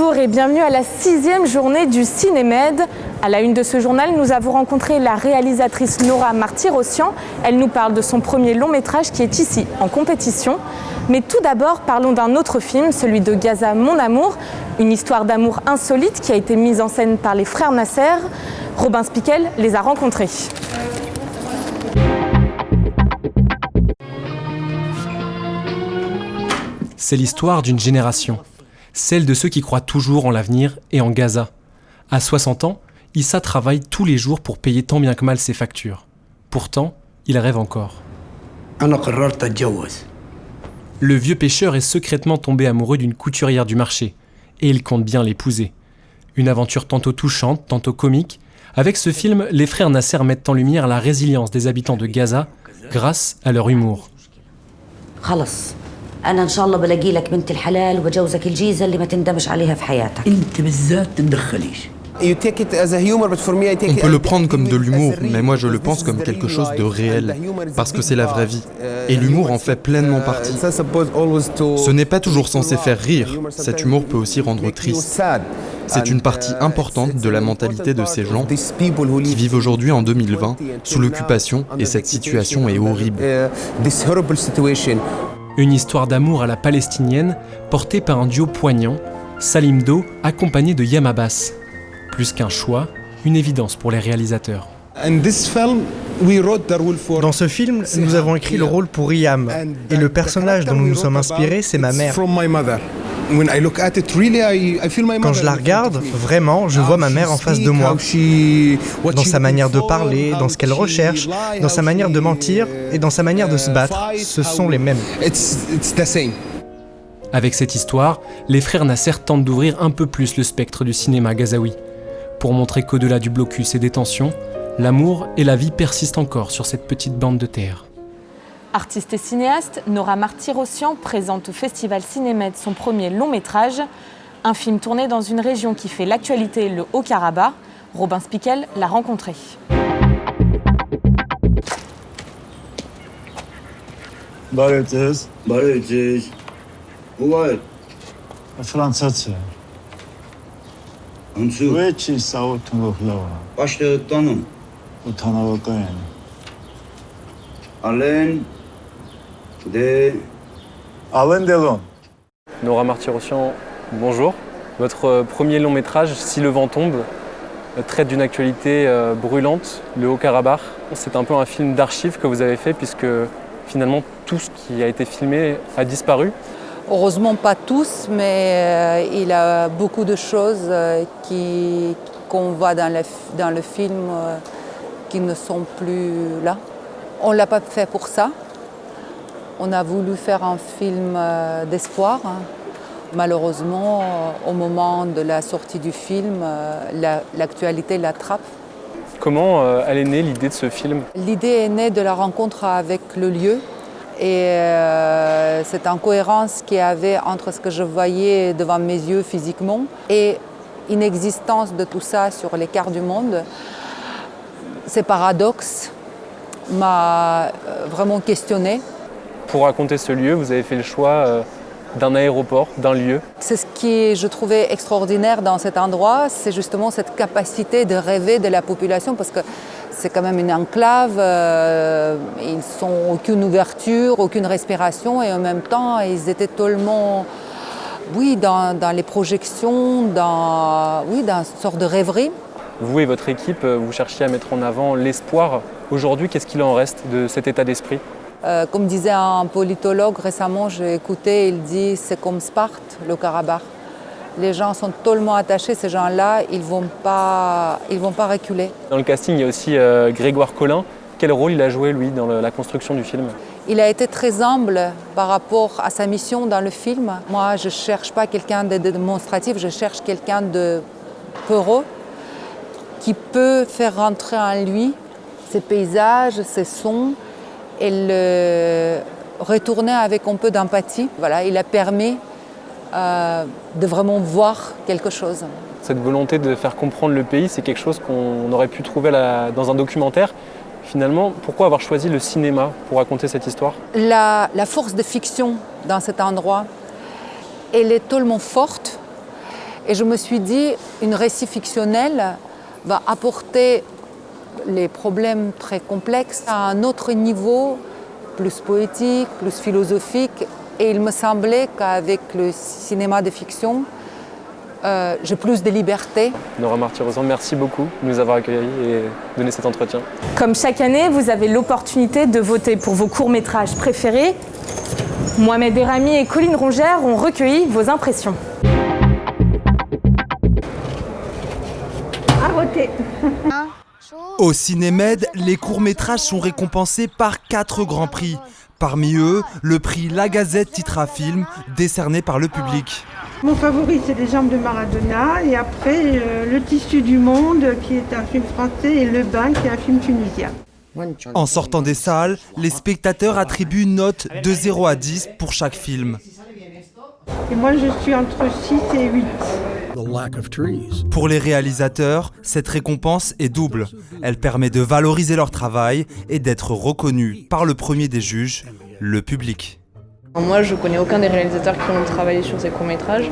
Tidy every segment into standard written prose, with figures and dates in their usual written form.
Bonjour et bienvenue à la 6e journée du Cinémed. À la une de ce journal, nous avons rencontré la réalisatrice Nora Martirosyan. Elle nous parle de son premier long métrage qui est ici en compétition. Mais tout d'abord, parlons d'un autre film, celui de Gaza, Mon Amour, une histoire d'amour insolite qui a été mise en scène par les frères Nasser. Robin Spikel les a rencontrés. C'est l'histoire d'une génération, celle de ceux qui croient toujours en l'avenir et en Gaza. À 60 ans, Issa travaille tous les jours pour payer tant bien que mal ses factures. Pourtant, il rêve encore. Le vieux pêcheur est secrètement tombé amoureux d'une couturière du marché, et il compte bien l'épouser. Une aventure tantôt touchante, tantôt comique. Avec ce film, les frères Nasser mettent en lumière la résilience des habitants de Gaza grâce à leur humour. أنا إن شاء الله بلاقي لك بنت الحلال وبجوزك الجيزة اللي ما تندمش عليها في حياتك. أنت بالذات تندخليش. On peut le prendre comme de l'humour, mais moi je le pense comme quelque chose de réel, parce que c'est la vraie vie. Et l'humour en fait pleinement partie. Ce n'est pas toujours censé faire rire, cet humour peut aussi rendre triste. C'est une partie importante de la mentalité de ces gens qui vivent aujourd'hui en 2020 sous l'occupation, et cette situation est horrible. Une histoire d'amour à la palestinienne, portée par un duo poignant, Salim Do accompagné de Yam Abbas. Plus qu'un choix, une évidence pour les réalisateurs. Dans ce film, nous avons écrit le rôle pour Yam, et le personnage dont nous nous sommes inspirés, c'est ma mère. Quand je la regarde, vraiment, je vois ma mère en face de moi. Dans sa manière de parler, dans ce qu'elle recherche, dans sa manière de mentir et dans sa manière de se battre, ce sont les mêmes. Avec cette histoire, les frères Nasser tentent d'ouvrir un peu plus le spectre du cinéma gazaoui, pour montrer qu'au-delà du blocus et des tensions, l'amour et la vie persistent encore sur cette petite bande de terre. Artiste et cinéaste, Nora Martirosyan présente au Festival Cinémed son premier long métrage, un film tourné dans une région qui fait l'actualité, le Haut-Karabakh. Robin Spikel l'a rencontré. Nora Martirosyan, bonjour. Votre premier long métrage, Si le vent tombe, traite d'une actualité brûlante, le Haut-Karabakh. C'est un peu un film d'archives que vous avez fait puisque finalement tout ce qui a été filmé a disparu. Heureusement pas tous, mais il y a beaucoup de choses qu'on voit dans le film qui ne sont plus là. On ne l'a pas fait pour ça. On a voulu faire un film d'espoir. Malheureusement, au moment de la sortie du film, l'actualité l'attrape. Comment elle est née l'idée de ce film? L'idée est née de la rencontre avec le lieu. Et cette incohérence qu'il y avait entre ce que je voyais devant mes yeux physiquement et l'inexistence de tout ça sur les cartes du monde, ces paradoxes m'a vraiment questionné. Pour raconter ce lieu, vous avez fait le choix d'un aéroport, d'un lieu. C'est ce qui je trouvais extraordinaire dans cet endroit, c'est justement cette capacité de rêver de la population, parce que c'est quand même une enclave, ils n'ont aucune ouverture, aucune respiration, et en même temps, ils étaient tellement, dans les projections, dans une sorte de rêverie. Vous et votre équipe, vous cherchiez à mettre en avant l'espoir. Aujourd'hui, qu'est-ce qu'il en reste de cet état d'esprit? Comme disait un politologue récemment, j'ai écouté, il dit c'est comme Sparte, le Karabakh. Les gens sont tellement attachés, ces gens-là, ils vont pas reculer. Dans le casting, il y a aussi Grégoire Collin. Quel rôle il a joué, lui, dans la construction du film? Il a été très humble par rapport à sa mission dans le film. Moi, je ne cherche pas quelqu'un de démonstratif, je cherche quelqu'un de peureux qui peut faire rentrer en lui ses paysages, ses sons et le retourner avec un peu d'empathie. Voilà, il a permis de vraiment voir quelque chose. Cette volonté de faire comprendre le pays, c'est quelque chose qu'on aurait pu trouver dans un documentaire. Finalement, pourquoi avoir choisi le cinéma pour raconter cette histoire? La force de fiction dans cet endroit, elle est tellement forte Et je me suis dit, une récit fictionnel va apporter les problèmes très complexes à un autre niveau, plus poétique, plus philosophique. Et il me semblait qu'avec le cinéma de fiction, j'ai plus de liberté. Nora Martirosyan, merci beaucoup de nous avoir accueillis et donné cet entretien. Comme chaque année, vous avez l'opportunité de voter pour vos courts-métrages préférés. Mohamed Errami et Colline Rongère ont recueilli vos impressions. À voter. Au Cinémed, les courts-métrages sont récompensés par 4 grands prix. Parmi eux, le prix La Gazette titre à film, décerné par le public. Mon favori, c'est Les Jambes de Maradona, et après, Le Tissu du Monde, qui est un film français, et Le Bain, qui est un film tunisien. En sortant des salles, les spectateurs attribuent une note de 0 à 10 pour chaque film. Et moi, je suis entre 6 et 8. Pour les réalisateurs, cette récompense est double. Elle permet de valoriser leur travail et d'être reconnus par le premier des juges, le public. Moi, je connais aucun des réalisateurs qui ont travaillé sur ces courts-métrages.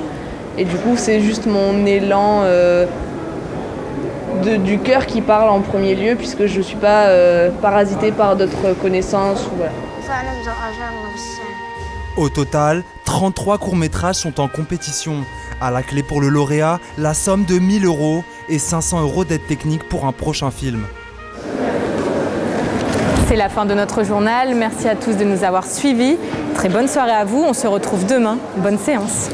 Et du coup, c'est juste mon élan du cœur qui parle en premier lieu, puisque je ne suis pas parasitée par d'autres connaissances. Voilà. Au total, 33 courts-métrages sont en compétition. À la clé pour le lauréat, la somme de 1 000 € et 500 € d'aide technique pour un prochain film. C'est la fin de notre journal. Merci à tous de nous avoir suivis. Très bonne soirée à vous. On se retrouve demain. Bonne séance.